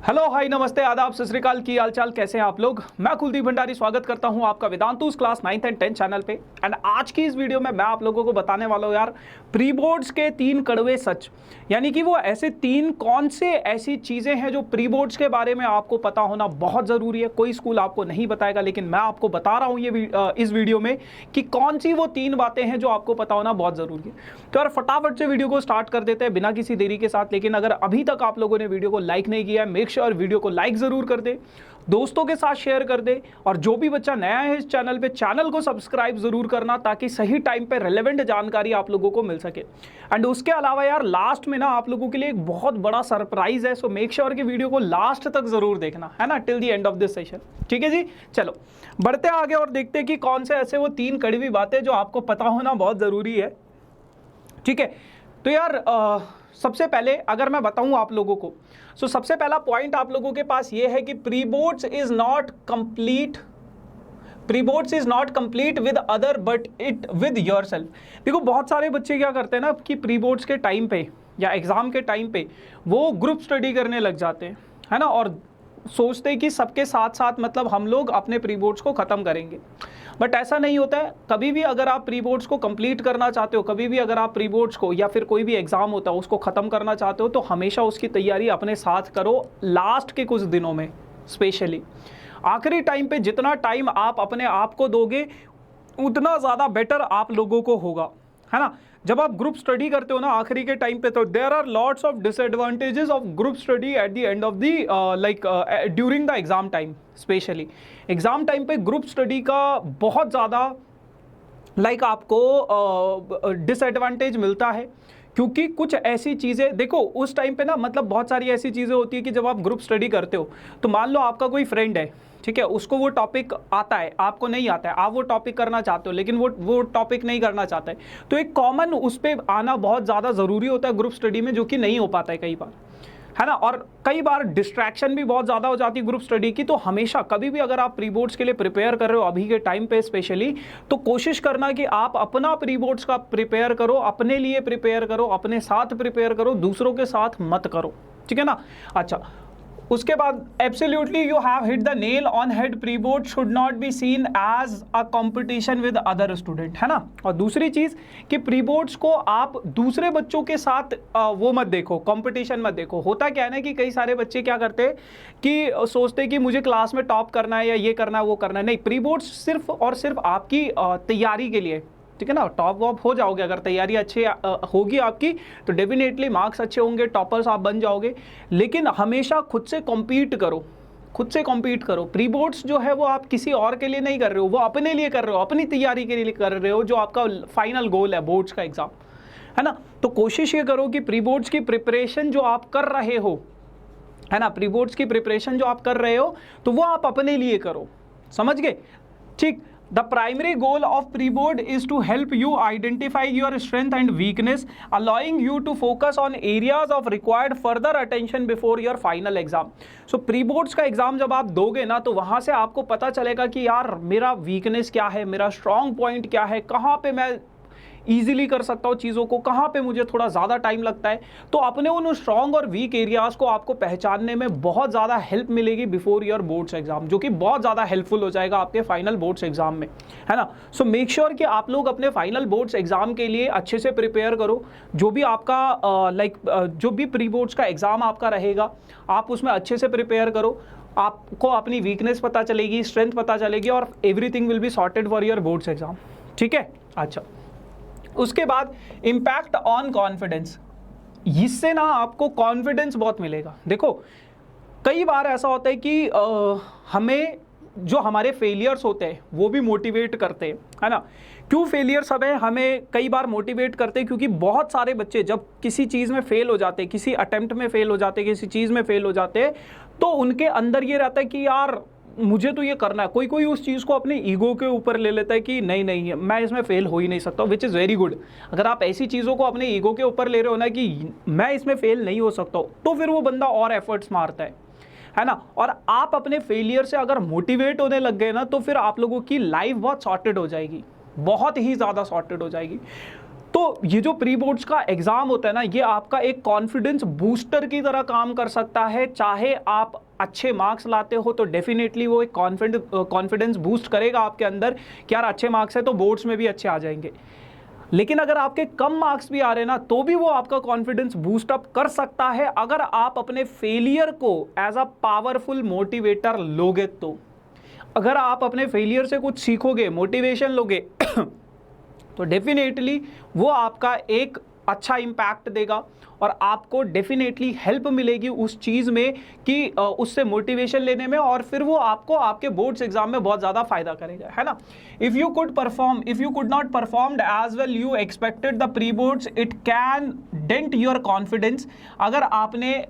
Hello hi नमस्ते आदाब सत श्री अकाल की हालचाल कैसे हैं आप लोग। मैं कुलदीप भंडारी स्वागत करता हूं आपका Vedantu's class 9th and 10th channel पे। एंड आज की इस वीडियो में मैं आप लोगों को बताने वाला हूं यार प्री बोर्ड्स के 3 कड़वे सच, यानी कि वो ऐसे 3 कौन से ऐसी चीज़ें हैं जो प्री बोर्ड्स के बारे में आपको पता होना बहुत ज़रूरी है। कोई स्कूल आपको नहीं बताएगा, लेकिन मैं आपको बता रहा हूँ इस वीडियो में कि कौन सी वो 3 बातें हैं जो आपको पता होना बहुत ज़रूरी है। तो यार फटाफट से वीडियो को स्टार्ट कर देते हैं बिना किसी देरी के साथ। लेकिन अगर अभी तक आप लोगों ने वीडियो को लाइक नहीं किया है, मेक श्योर वीडियो को लाइक जरूर कर दे, दोस्तों के साथ शेयर कर दे, और जो भी बच्चा नया है इस चैनल पे चैनल को सब्सक्राइब जरूर करना ताकि सही टाइम पे रेलेवेंट जानकारी आप लोगों को मिल सके। एंड उसके अलावा यार लास्ट में ना आप लोगों के लिए एक बहुत बड़ा सरप्राइज है, सो मेक श्योर कि वीडियो को लास्ट तक जरूर देखना है ना, till the end of this session. ठीक है जी, चलो बढ़ते आगे और देखते हैं कि कौन से ऐसे वो 3 कड़वी बातें जो आपको पता होना बहुत जरूरी है। ठीक है, तो यार सबसे पहले अगर मैं बताऊं आप लोगों को, सो सबसे पहला पॉइंट आप लोगों के पास ये है कि pre boards is not complete with other but it with yourself. देखो बहुत सारे बच्चे क्या करते हैं ना कि प्री बोर्ड्स के टाइम पे या एग्जाम के टाइम पे वो ग्रुप स्टडी करने लग जाते हैं, है ना, और सोचते हैं कि सबके साथ साथ मतलब हम लोग अपने प्री बोर्ड्स को ख़त्म करेंगे। बट ऐसा नहीं होता है। कभी भी अगर आप प्री बोर्ड्स को कंप्लीट करना चाहते हो, कभी भी अगर आप प्री बोर्ड्स को या फिर कोई भी एग्ज़ाम होता है उसको ख़त्म करना चाहते हो, तो हमेशा उसकी तैयारी अपने साथ करो लास्ट के कुछ दिनों में। स्पेशली आखिरी टाइम पे जितना टाइम आप अपने आप को दोगे उतना ज़्यादा बेटर आप लोगों को होगा, है ना। जब आप ग्रुप स्टडी करते हो ना आखिरी के टाइम पे, तो there are lots of disadvantages of group study at the end of the during the exam time. Specially exam time पे ग्रुप स्टडी का बहुत ज़्यादा आपको डिसएडवांटेज मिलता है, क्योंकि कुछ ऐसी चीज़ें देखो उस टाइम पे ना, मतलब बहुत सारी ऐसी चीज़ें होती है कि जब आप ग्रुप स्टडी करते हो तो मान लो आपका कोई फ्रेंड है, ठीक है, उसको वो टॉपिक आता है, आपको नहीं आता है, आप वो टॉपिक करना चाहते हो लेकिन वो टॉपिक नहीं करना चाहता है, तो एक कॉमन उस पर आना बहुत ज़्यादा ज़रूरी होता है ग्रुप स्टडी में, जो कि नहीं हो पाता है कई बार, है ना। और कई बार डिस्ट्रैक्शन भी बहुत ज़्यादा हो जाती है ग्रुप स्टडी की। तो हमेशा कभी भी अगर आप प्री बोर्ड्स के लिए प्रिपेयर कर रहे हो अभी के टाइम पे स्पेशली, तो कोशिश करना कि आप अपना प्री बोर्ड्स का प्रिपेयर करो, अपने लिए प्रिपेयर करो, अपने साथ प्रिपेयर करो, दूसरों के साथ मत करो। ठीक है ना। अच्छा, उसके बाद absolutely you have hit the nail on head, pre board should not be seen as a competition with other student, है ना। और दूसरी चीज़ कि प्री बोर्ड्स को आप दूसरे बच्चों के साथ वो मत देखो, कंपटीशन मत देखो। होता क्या है ना कि कई सारे बच्चे क्या करते हैं कि सोचते हैं कि मुझे क्लास में टॉप करना है या ये करना है वो करना है। नहीं, प्री बोर्ड्स सिर्फ और सिर्फ आपकी तैयारी के लिए, ठीक है ना। टॉप वॉप हो जाओगे अगर तैयारी अच्छी होगी आपकी, तो डेफिनेटली मार्क्स अच्छे होंगे, टॉपर्स आप बन जाओगे। लेकिन हमेशा खुद से कॉम्पीट करो, खुद से कॉम्पीट करो। प्री बोर्ड्स जो है वो आप किसी और के लिए नहीं कर रहे हो, वो अपने लिए कर रहे हो, अपनी तैयारी के लिए कर रहे हो, जो आपका फाइनल गोल है बोर्ड्स का एग्जाम, है ना। तो कोशिश ये करो कि प्री बोर्ड्स की प्रिपरेशन जो आप कर रहे हो, है ना, प्री बोर्ड्स की प्रिपरेशन जो आप कर रहे हो तो वो आप अपने लिए करो। समझ गए? ठीक। The primary goal of pre-board is to help you identify your strength and weakness, allowing you to focus on areas of required further attention before your final exam. So pre-boards का एग्जाम जब आप दोगे ना, तो वहाँ से आपको पता चलेगा कि यार मेरा वीकनेस क्या है, मेरा स्ट्रॉन्ग पॉइंट क्या है, कहाँ पे मैं ईजिली कर सकता हूँ चीज़ों को, कहाँ पे मुझे थोड़ा ज़्यादा टाइम लगता है। तो अपने उन स्ट्रॉन्ग और वीक एरियाज़ को आपको पहचानने में बहुत ज़्यादा हेल्प मिलेगी बिफोर योर बोर्ड्स एग्जाम, जो कि बहुत ज़्यादा हेल्पफुल हो जाएगा आपके फाइनल बोर्ड्स एग्जाम में, है ना। सो मेक श्योर कि आप लोग अपने फाइनल बोर्ड्स एग्जाम के लिए अच्छे से प्रिपेयर करो। जो भी आपका जो भी प्री बोर्ड्स का एग्ज़ाम आपका रहेगा, आप उसमें अच्छे से प्रिपेयर करो। आपको अपनी वीकनेस पता चलेगी, स्ट्रेंथ पता चलेगी, और everything will be sorted for your boards exam. ठीक है। अच्छा, उसके बाद इम्पैक्ट ऑन कॉन्फिडेंस, इससे ना आपको कॉन्फिडेंस बहुत मिलेगा। देखो कई बार ऐसा होता है कि हमें जो हमारे फेलियर्स होते हैं वो भी मोटिवेट करते हैं, है ना। क्यों फेलियर्स हमें कई बार मोटिवेट करते हैं? क्योंकि बहुत सारे बच्चे जब किसी चीज़ में फेल हो जाते हैं, किसी अटेम्प्ट में फेल हो जाते हैं, किसी चीज़ में फेल हो जाते हैं, तो उनके अंदर ये रहता है कि यार मुझे तो ये करना है। कोई कोई उस चीज़ को अपने ईगो के ऊपर ले लेता है कि नहीं नहीं मैं इसमें फेल हो ही नहीं सकता, विच इज़ वेरी गुड। अगर आप ऐसी चीज़ों को अपने ईगो के ऊपर ले रहे हो ना कि मैं इसमें फेल नहीं हो सकता, तो फिर वो बंदा और एफर्ट्स मारता है ना। और आप अपने फेलियर से अगर मोटिवेट होने लग गए ना, तो फिर आप लोगों की लाइफ बहुत सॉर्टेड हो जाएगी, बहुत ही ज़्यादा सॉर्टेड हो जाएगी। तो ये जो प्री बोर्ड्स का एग्ज़ाम होता है ना, ये आपका एक कॉन्फिडेंस बूस्टर की तरह काम कर सकता है। चाहे आप अच्छे मार्क्स लाते हो तो डेफिनेटली वो एक कॉन्फिडेंस बूस्ट करेगा आपके अंदर कि यार अच्छे मार्क्स है तो बोर्ड्स में भी अच्छे आ जाएंगे। लेकिन अगर आपके कम मार्क्स भी आ रहे ना, तो भी वो आपका कॉन्फिडेंस बूस्ट अप कर सकता है अगर आप अपने फेलियर को एज अ पावरफुल मोटिवेटर लोगे। तो अगर आप अपने फेलियर से कुछ सीखोगे, मोटिवेशन लोगे तो डेफिनेटली वो आपका एक अच्छा इम्पैक्ट देगा और आपको डेफिनेटली हेल्प मिलेगी उस चीज़ में कि उससे मोटिवेशन लेने में, और फिर वो आपको आपके बोर्ड्स एग्जाम में बहुत ज़्यादा फायदा करेगा, है ना। If you could not perform as well you expected the pre boards, it can dent your confidence. अगर आपने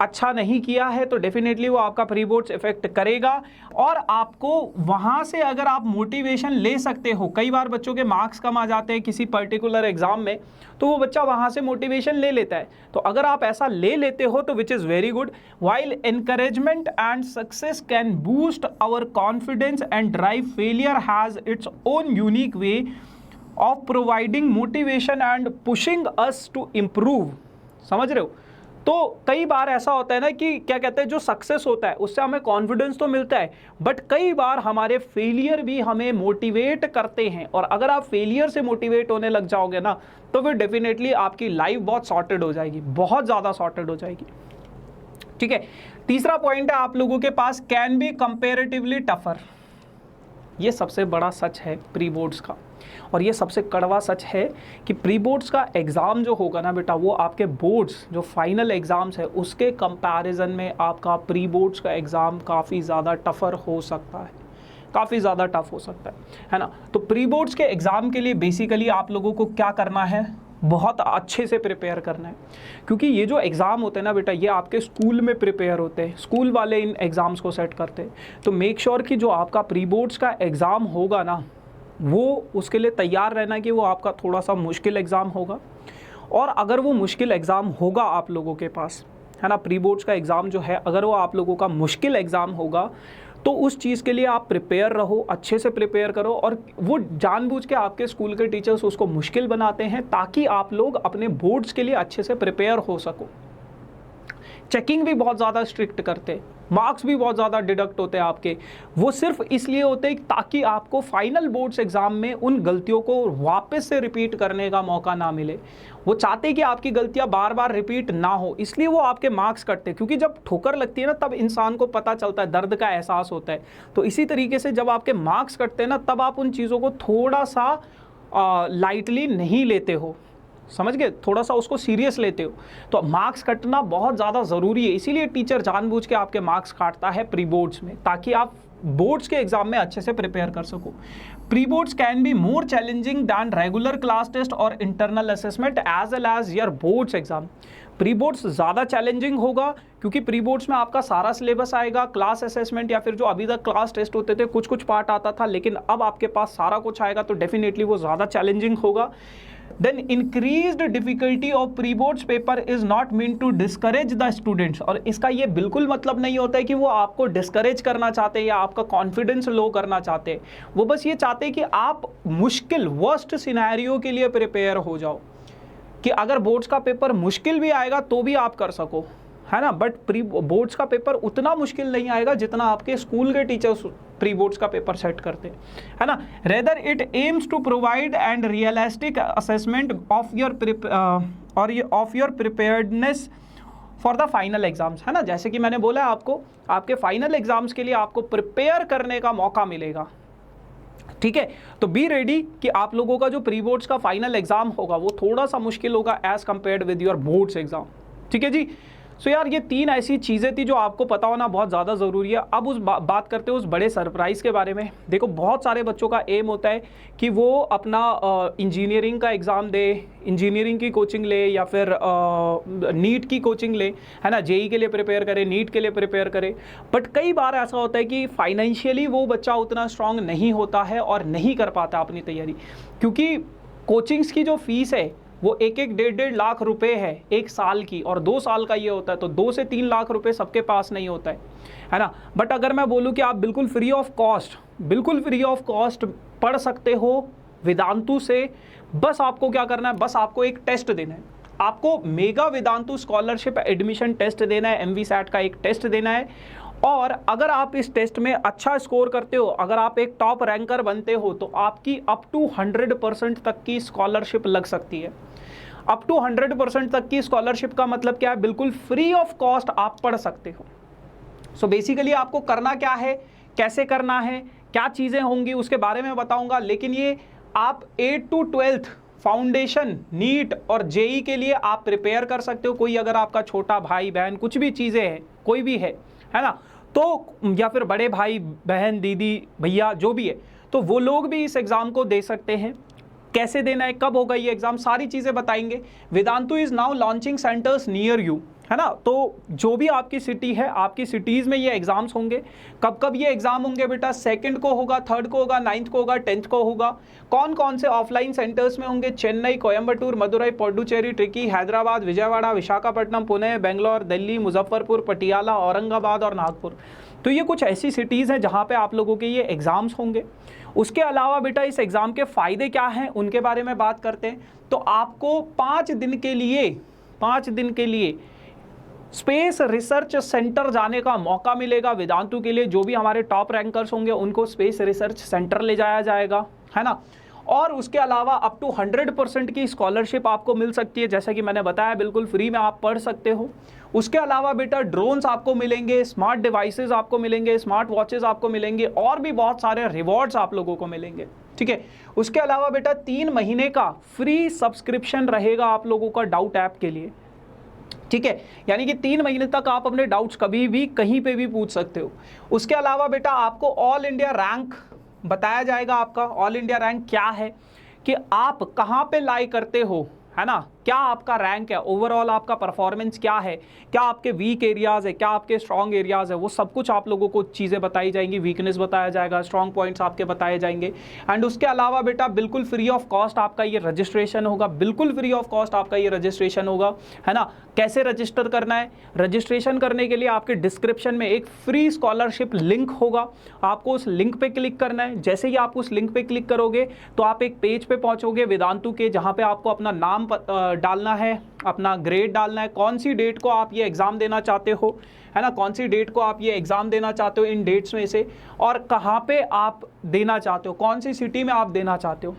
अच्छा नहीं किया है तो डेफिनेटली वो आपका प्री बोर्ड्स इफेक्ट करेगा, और आपको वहाँ से अगर आप मोटिवेशन ले सकते हो, कई बार बच्चों के मार्क्स कम आ जाते हैं किसी पर्टिकुलर एग्जाम में, तो वो बच्चा वहाँ से मोटिवेशन ले लेता है। तो अगर आप ऐसा ले लेते हो तो which is very good. While encouragement and success can boost our confidence and drive, failure has its own unique way of providing motivation and pushing us to improve. समझ रहे हो। तो कई बार ऐसा होता है ना कि क्या कहते हैं, जो सक्सेस होता है उससे हमें कॉन्फिडेंस तो मिलता है, बट कई बार हमारे फेलियर भी हमें मोटिवेट करते हैं, और अगर आप फेलियर से मोटिवेट होने लग जाओगे ना, तो फिर डेफिनेटली आपकी लाइफ बहुत सॉर्टेड हो जाएगी, बहुत ज़्यादा सॉर्टेड हो जाएगी। ठीक है। तीसरा पॉइंट है आप लोगों के पास, कैन बी कंपेरेटिवली टफर। ये सबसे बड़ा सच है प्री बोर्ड्स का, और ये सबसे कड़वा सच है कि प्री बोर्ड्स का एग्ज़ाम जो होगा ना बेटा, वो आपके बोर्ड्स जो फाइनल एग्ज़ाम्स है उसके कंपैरिजन में आपका प्री बोर्ड्स का एग्ज़ाम काफ़ी ज़्यादा टफ़र हो सकता है, काफ़ी ज़्यादा टफ हो सकता है ना। तो प्री बोर्ड्स के एग्ज़ाम के लिए बेसिकली आप लोगों को क्या करना है, बहुत अच्छे से प्रिपेयर करना है, क्योंकि ये जो एग्ज़ाम होते हैं ना बेटा, ये आपके स्कूल में प्रिपेयर होते हैं, स्कूल वाले इन एग्ज़ाम्स को सेट करते हैं। तो मेक श्योर कि जो आपका प्री बोर्ड्स का एग्ज़ाम होगा ना, वो उसके लिए तैयार रहना कि वो आपका थोड़ा सा मुश्किल एग्ज़ाम होगा, और अगर वो मुश्किल एग्ज़ाम होगा आप लोगों के पास, है ना, प्री बोर्ड्स का एग्ज़ाम जो है अगर वो आप लोगों का मुश्किल एग्ज़ाम होगा, तो उस चीज़ के लिए आप प्रिपेयर रहो, अच्छे से प्रिपेयर करो, और वो जानबूझ के आपके स्कूल के टीचर्स उसको मुश्किल बनाते हैं ताकि आप लोग अपने बोर्ड्स के लिए अच्छे से प्रिपेयर हो सको। चेकिंग भी बहुत ज़्यादा स्ट्रिक्ट करते, मार्क्स भी बहुत ज़्यादा डिडक्ट होते हैं आपके, वो सिर्फ इसलिए होते हैं ताकि आपको फाइनल बोर्ड्स एग्ज़ाम में उन गलतियों को वापस से रिपीट करने का मौका ना मिले। वो चाहते कि आपकी गलतियां बार बार रिपीट ना हो, इसलिए वो आपके मार्क्स कटते हैं, क्योंकि जब ठोकर लगती है ना तब इंसान को पता चलता है, दर्द का एहसास होता है। तो इसी तरीके से जब आपके मार्क्स कटते हैं ना, तब आप उन चीज़ों को थोड़ा सा लाइटली नहीं लेते हो, समझ गए, थोड़ा सा उसको सीरियस लेते हो। तो मार्क्स कटना बहुत ज़्यादा ज़रूरी है, इसीलिए टीचर जानबूझ के आपके मार्क्स काटता है प्री बोर्ड्स में, ताकि आप बोर्ड्स के एग्जाम में अच्छे से प्रिपेयर कर सको। Pre boards can be more challenging than regular class test और internal assessment as well as your boards exam. Pre boards ज़्यादा चैलेंजिंग होगा क्योंकि प्री बोर्ड्स में आपका सारा सिलेबस आएगा, क्लास असेसमेंट या फिर जो अभी तक क्लास टेस्ट होते थे कुछ कुछ पार्ट आता था, लेकिन अब आपके पास सारा कुछ आएगा, तो डेफिनेटली वो ज़्यादा चैलेंजिंग होगा। Then increased difficulty of pre-boards paper is not meant to discourage the students, और इसका ये बिल्कुल मतलब नहीं होता है कि वो आपको डिस्करेज करना चाहते हैं या आपका कॉन्फिडेंस लो करना चाहते हैं। वो बस ये चाहते हैं कि आप मुश्किल वर्स्ट सिनेरियो के लिए प्रिपेयर हो जाओ, कि अगर बोर्ड्स का पेपर मुश्किल भी आएगा तो भी आप कर सको, है ना। बट प्री बोर्ड्स का पेपर उतना मुश्किल नहीं आएगा जितना आपके स्कूल के टीचर्स प्री बोर्ड्स का पेपर सेट करते हैं, है ना। Rather it aims to provide and realistic assessment of your preparedness for the final exams, है ना। जैसे कि मैंने बोला आपको, आपके फाइनल एग्जाम्स के लिए आपको प्रिपेयर करने का मौका मिलेगा, ठीक है। तो बी रेडी कि आप लोगों का जो प्री बोर्ड्स का फाइनल एग्जाम होगा वो थोड़ा सा मुश्किल होगा as compared with your boards exam, ठीक है जी। सो यार ये तीन ऐसी चीज़ें थी जो आपको पता होना बहुत ज़्यादा ज़रूरी है। अब उस बात करते हैं उस बड़े सरप्राइज़ के बारे में। देखो बहुत सारे बच्चों का एम होता है कि वो अपना इंजीनियरिंग का एग्ज़ाम दे, इंजीनियरिंग की कोचिंग ले या फिर नीट की कोचिंग ले, है ना, जेई के लिए प्रिपेयर करे, नीट के लिए प्रिपेयर करे। बट कई बार ऐसा होता है कि फाइनेंशियली वो बच्चा उतना स्ट्रांग नहीं होता है और नहीं कर पाता अपनी तैयारी, क्योंकि कोचिंग्स की जो फीस है वो 1-1, 1.5 रुपए है एक साल की, और 2 साल का ये होता है, तो 2 से 3 लाख रुपए सबके पास नहीं होता है ना। बट अगर मैं बोलूँ कि आप बिल्कुल फ्री ऑफ कॉस्ट पढ़ सकते हो वेदांतु से बस आपको क्या करना है, बस आपको एक टेस्ट देना है। आपको mega Vedantu scholarship admission test देना है, MVSAT का एक टेस्ट देना है। और अगर आप इस टेस्ट में अच्छा स्कोर करते हो, अगर आप एक टॉप रैंकर बनते हो, तो आपकी अप टू 100% तक की स्कॉलरशिप लग सकती है। अप टू 100% तक की स्कॉलरशिप का मतलब क्या है, बिल्कुल फ्री ऑफ कॉस्ट आप पढ़ सकते हो। सो बेसिकली आपको करना क्या है, कैसे करना है, क्या चीज़ें होंगी उसके बारे में बताऊंगा। लेकिन ये आप 8 to 12th फाउंडेशन, नीट और जेई के लिए आप प्रिपेयर कर सकते हो। कोई अगर आपका छोटा भाई बहन कुछ भी चीज़ें हैं, कोई भी है ना, तो या फिर बड़े भाई बहन दीदी भैया जो भी है, तो वो लोग भी इस एग्ज़ाम को दे सकते हैं। कैसे देना है, कब होगा ये एग्ज़ाम, सारी चीज़ें बताएंगे। Vedantu is now launching centres near you, है ना। तो जो भी आपकी सिटी है, आपकी सिटीज़ में ये एग्ज़ाम्स होंगे। कब कब ये एग्ज़ाम होंगे बेटा, 2nd को होगा, 3rd को होगा, 9th को होगा, 10th को होगा। कौन कौन से ऑफलाइन सेंटर्स में होंगे, चेन्नई, कोयम्बटूर, मदुरई, पुडुचेरी, ट्रिकी, हैदराबाद, विजयवाड़ा, विशाखापट्टनम, पुणे, बेंगलोर, दिल्ली, मुजफ्फरपुर, पटियाला, औरंगाबाद और नागपुर। तो ये कुछ ऐसी सिटीज़ हैं जहाँ पे आप लोगों के ये एग्ज़ाम्स होंगे। उसके अलावा बेटा इस एग्ज़ाम के फ़ायदे क्या हैं उनके बारे में बात करते हैं। तो आपको 5 दिन के लिए स्पेस रिसर्च सेंटर जाने का मौका मिलेगा। वेदांतु के लिए जो भी हमारे टॉप रैंकर्स होंगे उनको स्पेस रिसर्च सेंटर ले जाया जाएगा, है ना। और उसके अलावा अप टू 100% की स्कॉलरशिप आपको मिल सकती है, जैसा कि मैंने बताया बिल्कुल फ्री में आप पढ़ सकते हो। उसके अलावा बेटा ड्रोन्स आपको मिलेंगे, स्मार्ट डिवाइसेस आपको मिलेंगे, स्मार्ट वॉचेस आपको मिलेंगे और भी बहुत सारे रिवॉर्ड्स आप लोगों को मिलेंगे, ठीक है। उसके अलावा बेटा 3 महीने का फ्री सब्सक्रिप्शन रहेगा आप लोगों का डाउट ऐप के लिए, ठीक है। यानी कि 3 महीने तक आप अपने डाउट्स कभी भी कहीं पे भी पूछ सकते हो। उसके अलावा बेटा आपको ऑल इंडिया रैंक बताया जाएगा। आपका ऑल इंडिया रैंक क्या है, कि आप कहाँ पे लाई करते हो, है ना, क्या आपका रैंक है, ओवरऑल आपका परफॉर्मेंस क्या है, क्या आपके वीक एरियाज़ है, क्या आपके स्ट्रॉन्ग एरियाज़ है, वो सब कुछ आप लोगों को चीज़ें बताई जाएंगी, वीकनेस बताया जाएगा, स्ट्रॉन्ग पॉइंट्स आपके बताए जाएंगे। एंड उसके अलावा बेटा बिल्कुल फ्री ऑफ कॉस्ट आपका ये रजिस्ट्रेशन होगा, बिल्कुल फ्री ऑफ कॉस्ट आपका ये रजिस्ट्रेशन होगा, है ना। कैसे रजिस्टर करना है, रजिस्ट्रेशन करने के लिए आपके डिस्क्रिप्शन में एक फ्री स्कॉलरशिप लिंक होगा, आपको उस लिंक पे क्लिक करना है। जैसे ही आप उस लिंक पे क्लिक करोगे तो आप एक पेज पे पहुंचोगे वेदांतु के, जहां पे आपको अपना नाम डालना है, अपना ग्रेड डालना है, कौन सी डेट को आप ये एग्ज़ाम देना चाहते हो, है ना, कौन सी डेट को आप ये एग्ज़ाम देना चाहते हो इन डेट्स में से, और कहाँ पे आप देना चाहते हो, कौन सी सिटी में आप देना चाहते हो,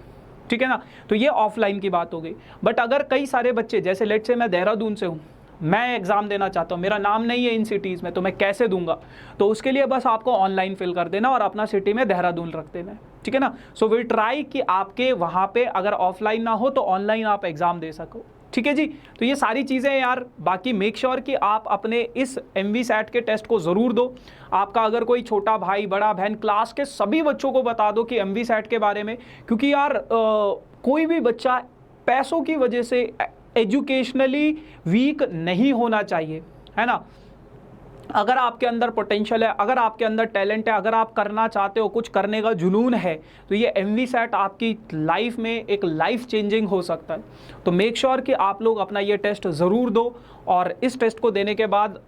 ठीक है ना। तो ये ऑफलाइन की बात हो गई। बट अगर कई सारे बच्चे, जैसे लेट से मैं देहरादून से हूँ, मैं एग्ज़ाम देना चाहता हूँ, मेरा नाम नहीं है इन सिटीज़ में, तो मैं कैसे दूंगा, तो उसके लिए बस आपको ऑनलाइन फिल कर देना और अपना सिटी में देहरादून रख देना है, ठीक है ना। सो विल ट्राई कि आपके वहाँ पे अगर ऑफलाइन ना हो तो ऑनलाइन आप एग्ज़ाम दे सको, ठीक है जी। तो ये सारी चीज़ें यार, बाकी मेक श्योर कि आप अपने इस MVSAT के टेस्ट को ज़रूर दो। आपका अगर कोई छोटा भाई बड़ा बहन, क्लास के सभी बच्चों को बता दो कि MVSAT के बारे में, क्योंकि यार कोई भी बच्चा पैसों की वजह से एजुकेशनली वीक नहीं होना चाहिए, है ना। अगर आपके अंदर पोटेंशियल है, अगर आपके अंदर टैलेंट है, अगर आप करना चाहते हो, कुछ करने का जुनून है, तो ये MVSAT आपकी लाइफ में एक लाइफ चेंजिंग हो सकता है। तो मेक श्योर कि आप लोग अपना ये टेस्ट ज़रूर दो, और इस टेस्ट को देने के बाद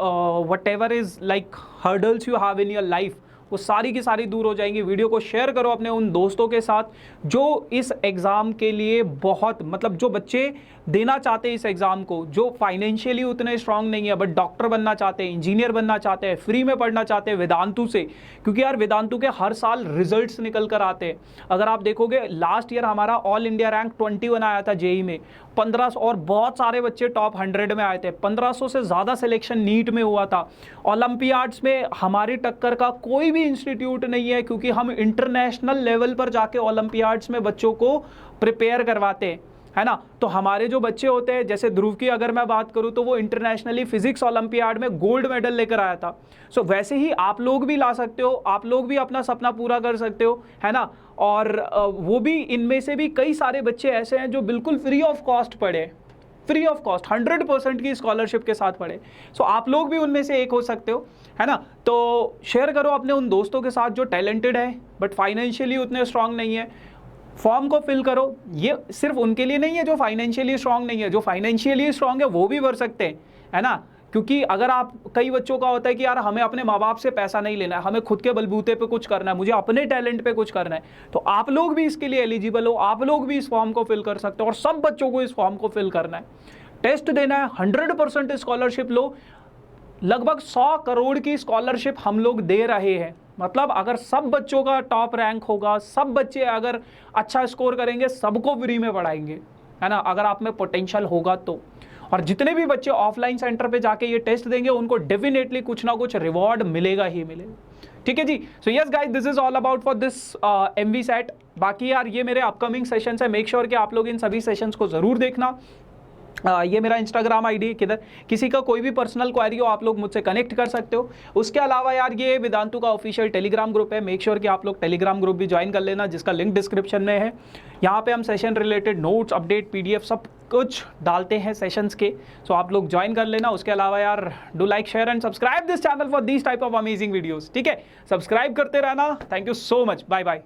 what ever is like hurdles you have in your life, वो सारी की सारी दूर हो जाएंगी। वीडियो को शेयर करो अपने उन दोस्तों के साथ जो इस एग्ज़ाम के लिए बहुत, मतलब जो बच्चे देना चाहते हैं इस एग्ज़ाम को, जो फाइनेंशियली उतने स्ट्रांग नहीं है बट डॉक्टर बनना चाहते हैं, इंजीनियर बनना चाहते हैं, फ्री में पढ़ना चाहते हैं वेदांतु से, क्योंकि यार वेदांतु के हर साल रिजल्ट्स निकल कर आते हैं। अगर आप देखोगे लास्ट ईयर हमारा ऑल इंडिया रैंक 21 आया था जेई में, 1500, और बहुत सारे बच्चे टॉप 100 में आए थे, 1500 से ज़्यादा सिलेक्शन नीट में हुआ था। ओलंपियाड्स में हमारी टक्कर का कोई भी इंस्टीट्यूट नहीं है, क्योंकि हम इंटरनेशनल लेवल पर जाके ओलंपियाड्स में बच्चों को प्रिपेयर करवाते हैं, है ना। तो हमारे जो बच्चे होते हैं, जैसे ध्रुव की अगर मैं बात करूं तो वो इंटरनेशनली फिजिक्स ओलंपियाड में गोल्ड मेडल लेकर आया था। सो वैसे ही आप लोग भी ला सकते हो, आप लोग भी अपना सपना पूरा कर सकते हो, है ना। और वो भी, इनमें से भी कई सारे बच्चे ऐसे हैं जो बिल्कुल फ्री ऑफ कॉस्ट पढ़े, फ्री ऑफ कॉस्ट 100% की स्कॉलरशिप के साथ पढ़े। सो आप लोग भी उनमें से एक हो सकते हो, है ना। तो शेयर करो अपने उन दोस्तों के साथ जो टैलेंटेड है बट फाइनेंशियली उतने स्ट्रांग नहीं है। फॉर्म को फिल करो, ये सिर्फ उनके लिए नहीं है जो फाइनेंशियली स्ट्रांग नहीं है, जो फाइनेंशियली स्ट्रांग है वो भी भर सकते हैं, है ना। क्योंकि अगर आप, कई बच्चों का होता है कि यार हमें अपने माँ बाप से पैसा नहीं लेना है, हमें खुद के बलबूते पे कुछ करना है, मुझे अपने टैलेंट पे कुछ करना है, तो आप लोग भी इसके लिए एलिजिबल हो, आप लोग भी इस फॉर्म को फिल कर सकते हो और सब बच्चों को इस फॉर्म को फिल करना है। टेस्ट देना है, 100% स्कॉलरशिप लो, लगभग 100 करोड़ की स्कॉलरशिप हम लोग दे रहे हैं। मतलब अगर सब बच्चों का टॉप रैंक होगा, सब बच्चे अगर अच्छा स्कोर करेंगे, सबको फ्री में पढ़ाएंगे, है ना, अगर आप में पोटेंशियल होगा तो। और जितने भी बच्चे ऑफलाइन सेंटर पे जाके ये टेस्ट देंगे उनको डेफिनेटली कुछ ना कुछ रिवॉर्ड मिलेगा ही मिलेगा। ठीक है जी। So yes guys, this is all about for this MVSAT। बाकी यार ये मेरे अपकमिंग सेशंस है, मेक श्योर कि आप लोग इन सभी सेशंस को जरूर देखना। ये मेरा इंस्टाग्राम आईडी, किधर किसी का कोई भी पर्सनल क्वेरी हो आप लोग मुझसे कनेक्ट कर सकते हो। उसके अलावा यार ये वेदांतु का ऑफिशियल टेलीग्राम ग्रुप है, मेक श्योर कि आप लोग टेलीग्राम ग्रुप भी ज्वाइन कर लेना, जिसका लिंक डिस्क्रिप्शन में है। यहाँ पे हम session related notes, update, PDF सब कुछ डालते हैं सेशंस के, सो आप लोग ज्वाइन कर लेना। उसके अलावा यार do like, share and subscribe this channel for this type of amazing videos. ठीक है, सब्सक्राइब करते रहना। Thank you so much, bye bye.